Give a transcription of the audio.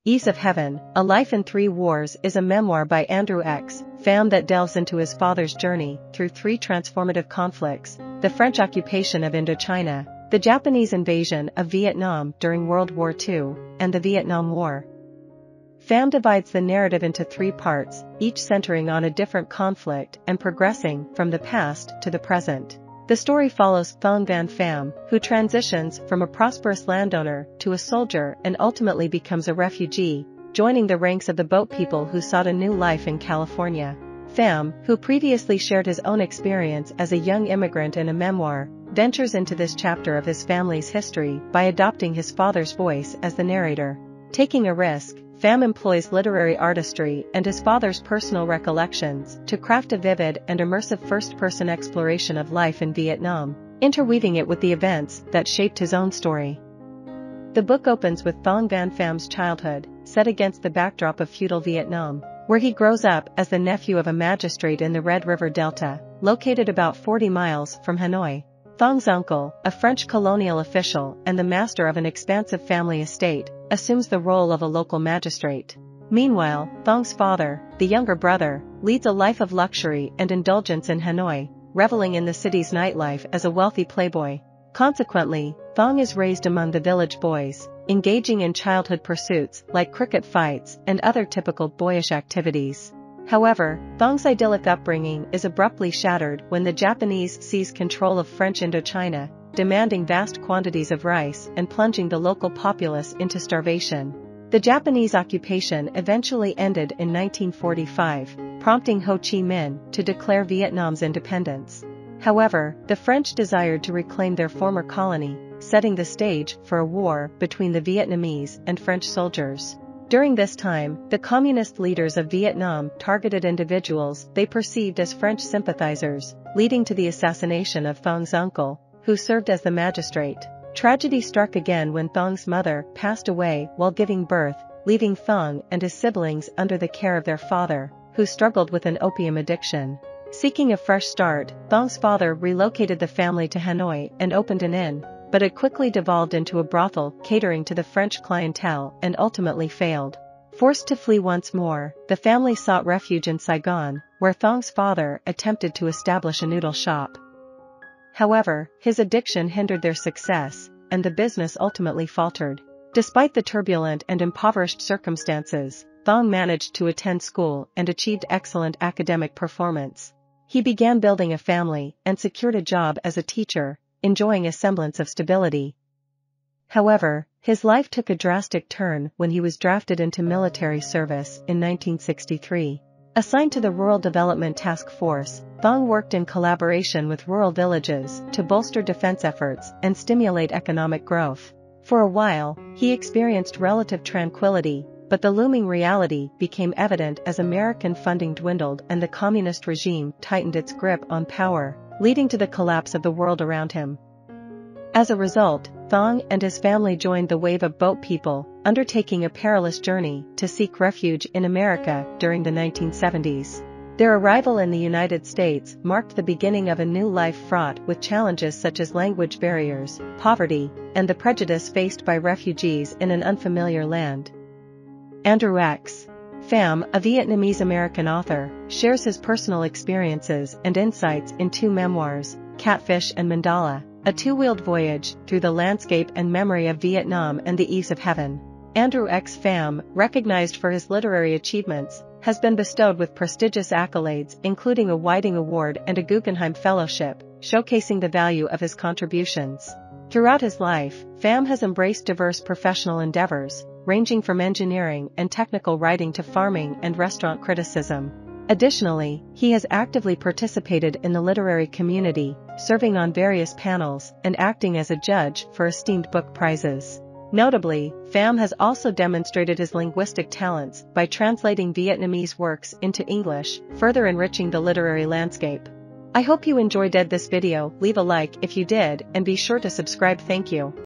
Eaves of Heaven, A Life in Three Wars is a memoir by Andrew X. Pham'S that delves into his father's journey through three transformative conflicts: the French occupation of Indochina, the Japanese invasion of Vietnam during World War II, and the Vietnam War. Pham'S divides the narrative into three parts, each centering on a different conflict and progressing from the past to the present. The story follows Phongan Pham, who transitions from a prosperous landowner to a soldier and ultimately becomes a refugee, joining the ranks of the boat people who sought a new life in California. Pham, who previously shared his own experience as a young immigrant in a memoir, ventures into this chapter of his family's history by adopting his father's voice as the narrator. Taking a risk, Pham employs literary artistry and his father's personal recollections to craft a vivid and immersive first-person exploration of life in Vietnam, interweaving it with the events that shaped his own story. The book opens with Phongan Pham's childhood, set against the backdrop of feudal Vietnam, where he grows up as the nephew of a magistrate in the Red River Delta, located about 40 miles from Hanoi. Phong's uncle, a French colonial official and the master of an expansive family estate, assumes the role of a local magistrate. Meanwhile, Phong's father, the younger brother, leads a life of luxury and indulgence in Hanoi, reveling in the city's nightlife as a wealthy playboy. Consequently, Phong is raised among the village boys, engaging in childhood pursuits like cricket fights and other typical boyish activities. However, Phong's idyllic upbringing is abruptly shattered when the Japanese seize control of French Indochina, demanding vast quantities of rice and plunging the local populace into starvation. The Japanese occupation eventually ended in 1945, prompting Ho Chi Minh to declare Vietnam's independence. However, the French desired to reclaim their former colony, setting the stage for a war between the Vietnamese and French soldiers. During this time, the communist leaders of Vietnam targeted individuals they perceived as French sympathizers, leading to the assassination of Phong's uncle, who served as the magistrate. Tragedy struck again when Phong's mother passed away while giving birth, leaving Phong and his siblings under the care of their father, who struggled with an opium addiction. Seeking a fresh start, Phong's father relocated the family to Hanoi and opened an inn, but it quickly devolved into a brothel catering to the French clientele and ultimately failed. Forced to flee once more, the family sought refuge in Saigon, where Phong's father attempted to establish a noodle shop. However, his addiction hindered their success, and the business ultimately faltered. Despite the turbulent and impoverished circumstances, Phong managed to attend school and achieved excellent academic performance. He began building a family and secured a job as a teacher, enjoying a semblance of stability. However, his life took a drastic turn when he was drafted into military service in 1963. Assigned to the Rural Development Task Force, Phong worked in collaboration with rural villages to bolster defense efforts and stimulate economic growth. For a while, he experienced relative tranquility, but the looming reality became evident as American funding dwindled and the communist regime tightened its grip on power, leading to the collapse of the world around him. As a result, Phong and his family joined the wave of boat people, undertaking a perilous journey to seek refuge in America during the 1970s. Their arrival in the United States marked the beginning of a new life fraught with challenges such as language barriers, poverty, and the prejudice faced by refugees in an unfamiliar land. Andrew X. Pham, a Vietnamese-American author, shares his personal experiences and insights in two memoirs, Catfish and Mandala, a two-wheeled voyage through the landscape and memory of Vietnam and the Eaves of Heaven. Andrew X. Pham, recognized for his literary achievements, has been bestowed with prestigious accolades including a Whiting Award and a Guggenheim Fellowship, showcasing the value of his contributions. Throughout his life, Pham has embraced diverse professional endeavors, ranging from engineering and technical writing to farming and restaurant criticism. Additionally, he has actively participated in the literary community, serving on various panels and acting as a judge for esteemed book prizes. Notably, Pham has also demonstrated his linguistic talents by translating Vietnamese works into English, further enriching the literary landscape. I hope you enjoyed this video. Leave a like if you did and be sure to subscribe. Thank you.